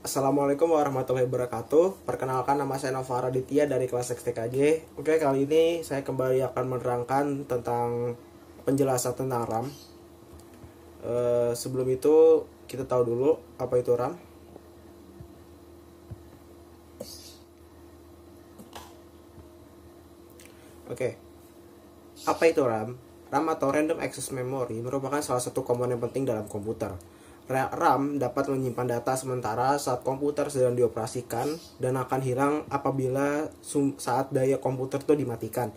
Assalamualaikum warahmatullahi wabarakatuh. Perkenalkan, nama saya Nova Raditya dari kelas XTKJ. Oke, kali ini saya kembali akan menerangkan tentang penjelasan tentang RAM. Sebelum itu kita tahu dulu apa itu RAM. Oke, apa itu RAM? RAM atau Random Access Memory merupakan salah satu komponen penting dalam komputer. RAM dapat menyimpan data sementara saat komputer sedang dioperasikan dan akan hilang apabila saat daya komputer itu dimatikan.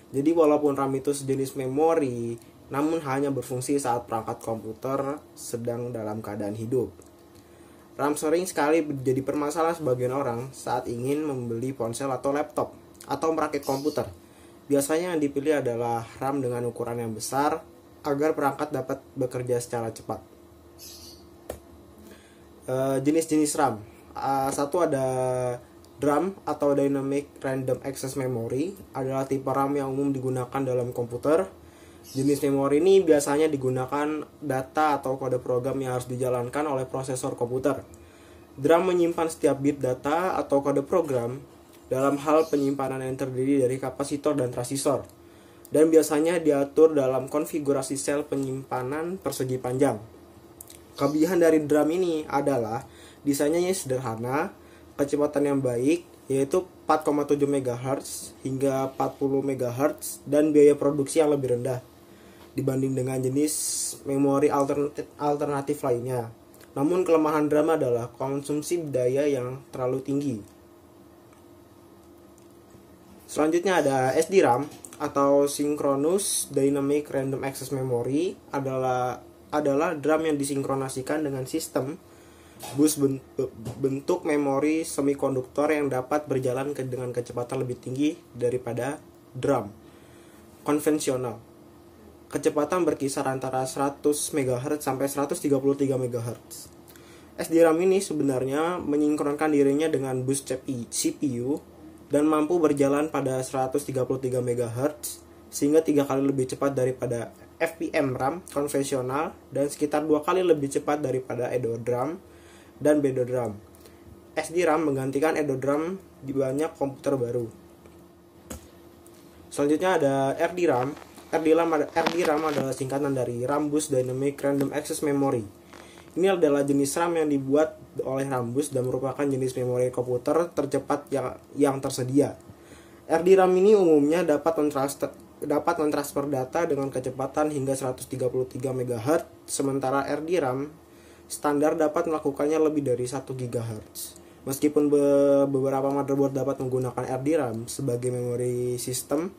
Jadi walaupun RAM itu sejenis memori, namun hanya berfungsi saat perangkat komputer sedang dalam keadaan hidup. RAM sering sekali menjadi permasalahan sebagian orang saat ingin membeli ponsel atau laptop atau merakit komputer. Biasanya yang dipilih adalah RAM dengan ukuran yang besar agar perangkat dapat bekerja secara cepat. Jenis-jenis RAM. Satu ada DRAM atau Dynamic Random Access Memory, adalah tipe RAM yang umum digunakan dalam komputer. Jenis memori ini biasanya digunakan data atau kode program yang harus dijalankan oleh prosesor komputer. DRAM menyimpan setiap bit data atau kode program dalam hal penyimpanan yang terdiri dari kapasitor dan transistor, dan biasanya diatur dalam konfigurasi sel penyimpanan persegi panjang. Kelebihan dari DRAM ini adalah desainnya sederhana, kecepatan yang baik, yaitu 4,7 MHz hingga 40 MHz, dan biaya produksi yang lebih rendah dibanding dengan jenis memori alternatif lainnya. Namun kelemahan DRAM adalah konsumsi daya yang terlalu tinggi. Selanjutnya ada SDRAM atau Synchronous Dynamic Random Access Memory, adalah DRAM yang disinkronasikan dengan sistem bus bentuk memori semikonduktor yang dapat berjalan dengan kecepatan lebih tinggi daripada DRAM konvensional. Kecepatan berkisar antara 100 MHz sampai 133 MHz. SDRAM ini sebenarnya menyinkronkan dirinya dengan bus CPU dan mampu berjalan pada 133 MHz sehingga 3 kali lebih cepat daripada FPM RAM konvensional dan sekitar 2 kali lebih cepat daripada EDODRAM dan BEDODRAM. SDRAM menggantikan EDODRAM di banyak komputer baru. Selanjutnya ada RDRAM. RDRAM adalah singkatan dari Rambus Dynamic Random Access Memory. Ini adalah jenis RAM yang dibuat oleh Rambus dan merupakan jenis memori komputer tercepat yang tersedia. RDRAM ini umumnya dapat mentransfer data dengan kecepatan hingga 133 MHz, sementara RDRAM standar dapat melakukannya lebih dari 1 GHz. Meskipun beberapa motherboard dapat menggunakan RDRAM sebagai memori sistem,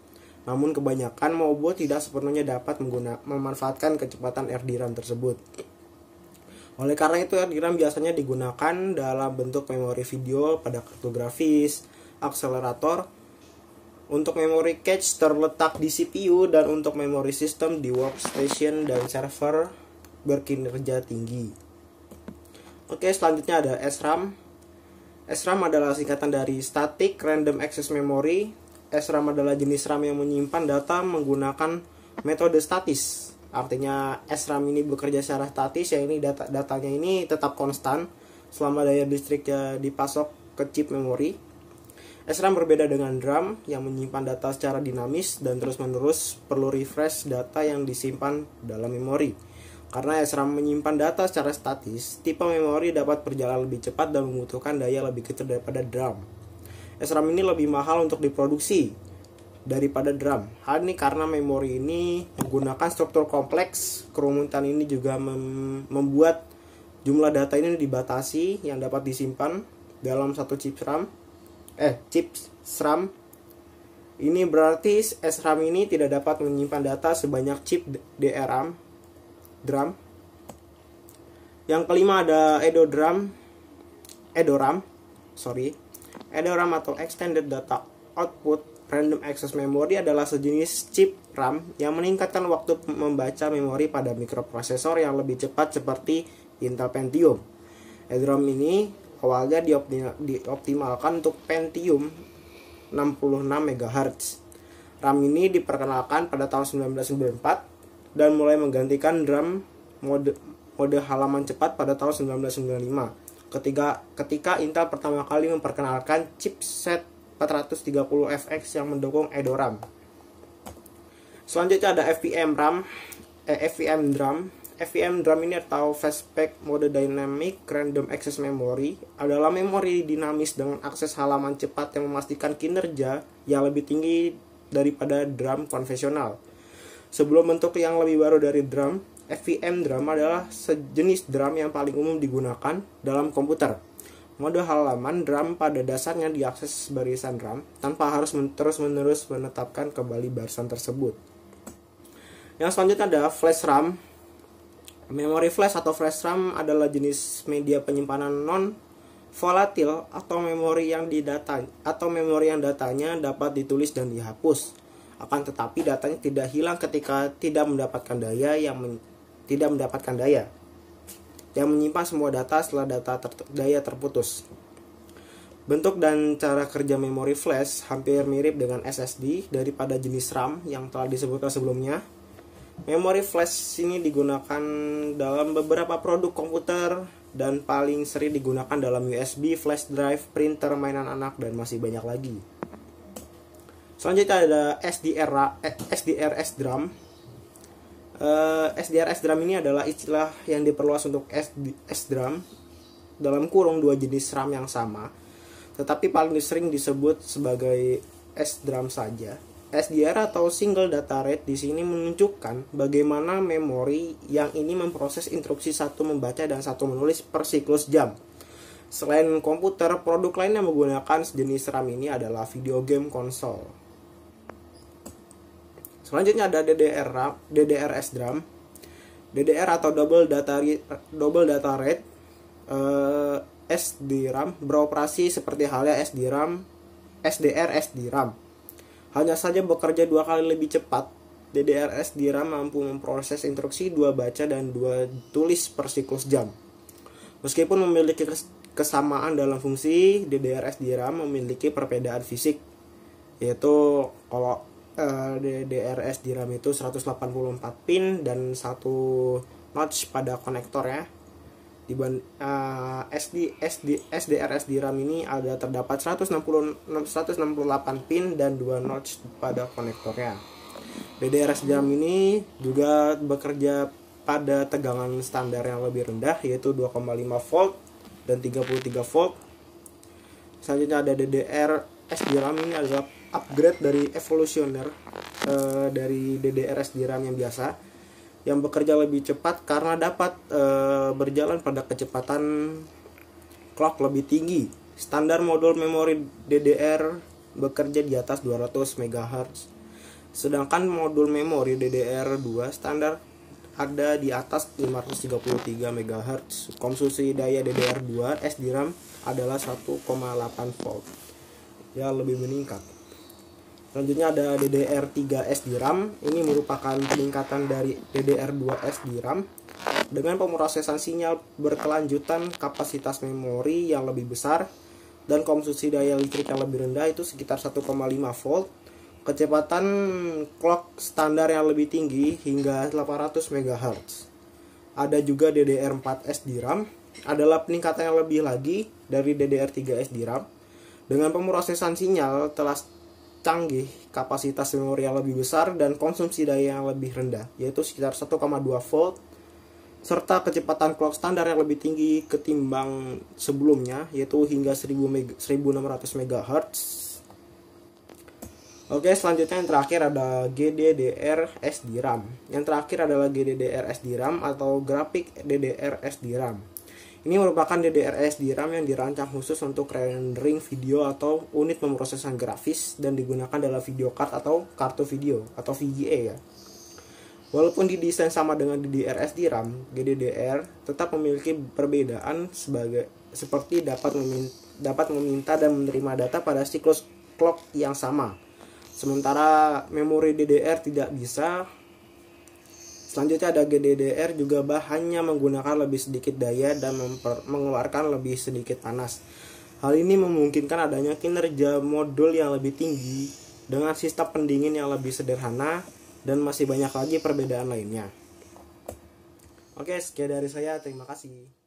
namun kebanyakan motherboard tidak sepenuhnya dapat memanfaatkan kecepatan RDRAM tersebut. Oleh karena itu, RDRAM biasanya digunakan dalam bentuk memori video pada kartu grafis, akselerator. Untuk memori cache terletak di CPU, dan untuk memori sistem di workstation dan server berkinerja tinggi. Oke, selanjutnya ada SRAM. SRAM adalah singkatan dari Static Random Access Memory. SRAM adalah jenis RAM yang menyimpan data menggunakan metode statis. Artinya SRAM ini bekerja secara statis, ya ini datanya ini tetap konstan selama daya listriknya dipasok ke chip memori. SRAM berbeda dengan DRAM yang menyimpan data secara dinamis dan terus-menerus perlu refresh data yang disimpan dalam memori. Karena SRAM menyimpan data secara statis, tipe memori dapat berjalan lebih cepat dan membutuhkan daya lebih kecil daripada DRAM. SRAM ini lebih mahal untuk diproduksi daripada DRAM. Hal ini karena memori ini menggunakan struktur kompleks. Kerumitan ini juga membuat jumlah data ini dibatasi yang dapat disimpan dalam satu chip SRAM. Ini berarti SRAM ini tidak dapat menyimpan data sebanyak chip DRAM. Yang kelima ada EDORAM atau Extended Data Output Random Access Memory adalah sejenis chip RAM yang meningkatkan waktu membaca memori pada mikroprosesor yang lebih cepat seperti Intel Pentium. EDORAM ini awalnya dioptimalkan untuk Pentium 66 MHz. RAM ini diperkenalkan pada tahun 1994 dan mulai menggantikan DRAM mode halaman cepat pada tahun 1995. ketika Intel pertama kali memperkenalkan chipset 430FX yang mendukung EDORAM. Selanjutnya ada FVM DRAM. FVM DRAM ini atau Fastback Mode Dynamic Random Access Memory adalah memori dinamis dengan akses halaman cepat yang memastikan kinerja yang lebih tinggi daripada DRAM konvensional. Sebelum bentuk yang lebih baru dari DRAM, FVM DRAM adalah sejenis DRAM yang paling umum digunakan dalam komputer. Mode halaman DRAM pada dasarnya diakses barisan RAM tanpa harus terus-menerus menetapkan kembali barisan tersebut. Yang selanjutnya ada flash RAM. Memori flash atau flash RAM adalah jenis media penyimpanan non-volatil atau memori yang datanya dapat ditulis dan dihapus. Akan tetapi datanya tidak hilang ketika tidak mendapatkan daya yang menyimpan semua data setelah daya terputus. Bentuk dan cara kerja memori flash hampir mirip dengan SSD daripada jenis RAM yang telah disebutkan sebelumnya. Memori flash ini digunakan dalam beberapa produk komputer dan paling sering digunakan dalam USB, flash drive, printer, mainan anak, dan masih banyak lagi. Selanjutnya ada SDR SDRAM. SDR SDRAM ini adalah istilah yang diperluas untuk SDRAM dalam kurung dua jenis RAM yang sama, tetapi paling sering disebut sebagai SDRAM saja. SDR atau Single Data Rate di sini menunjukkan bagaimana memori yang ini memproses instruksi satu membaca dan satu menulis per siklus jam. Selain komputer, produk lain yang menggunakan sejenis RAM ini adalah video game konsol. Selanjutnya ada DDR SDRAM. DDR atau Double Data Rate SDRAM beroperasi seperti halnya SDR SDRAM. Hanya saja bekerja 2 kali lebih cepat. DDR SDRAM mampu memproses instruksi 2 baca dan 2 tulis per siklus jam. Meskipun memiliki kesamaan dalam fungsi, DDR SDRAM memiliki perbedaan fisik, yaitu kalau DDR SDRAM itu 184 pin dan 1 notch pada konektornya. SDR SDRAM ini terdapat 168 pin dan 2 notch pada konektornya. DDR SDRAM ini juga bekerja pada tegangan standar yang lebih rendah, yaitu 2,5 volt dan 33 volt. Selanjutnya ada DDR SDRAM ini adalah upgrade dari evolusioner dari DDR SDRAM yang biasa, yang bekerja lebih cepat karena dapat berjalan pada kecepatan clock lebih tinggi. Standar modul memori DDR bekerja di atas 200 MHz. Sedangkan modul memori DDR2 standar ada di atas 533 MHz. Konsumsi daya DDR2 SDRAM adalah 1,8 volt. Ya, lebih meningkat. Selanjutnya ada DDR3 SDRAM. Ini merupakan peningkatan dari DDR2 SDRAM dengan pemrosesan sinyal berkelanjutan, kapasitas memori yang lebih besar, dan konsumsi daya listrik yang lebih rendah, itu sekitar 1,5 volt. Kecepatan clock standar yang lebih tinggi hingga 800 MHz. Ada juga DDR4 SDRAM, adalah peningkatan yang lebih lagi dari DDR3 SDRAM dengan pemrosesan sinyal telah canggih, kapasitas memori yang lebih besar, dan konsumsi daya yang lebih rendah, yaitu sekitar 1,2 volt, serta kecepatan clock standar yang lebih tinggi ketimbang sebelumnya, yaitu hingga 1600 MHz. Oke, selanjutnya yang terakhir ada GDDR SDRAM. Yang terakhir adalah GDDR SDRAM atau Graphic DDR SDRAM. Ini merupakan DDR SDRAM yang dirancang khusus untuk rendering video atau unit pemrosesan grafis dan digunakan dalam video card atau kartu video atau VGA ya. Walaupun didesain sama dengan DDR SDRAM, GDDR tetap memiliki perbedaan seperti dapat meminta dan menerima data pada siklus clock yang sama. Sementara memori DDR tidak bisa. Selanjutnya ada GDDR juga hanya menggunakan lebih sedikit daya dan mengeluarkan lebih sedikit panas. Hal ini memungkinkan adanya kinerja modul yang lebih tinggi dengan sistem pendingin yang lebih sederhana, dan masih banyak lagi perbedaan lainnya. Oke, sekian dari saya. Terima kasih.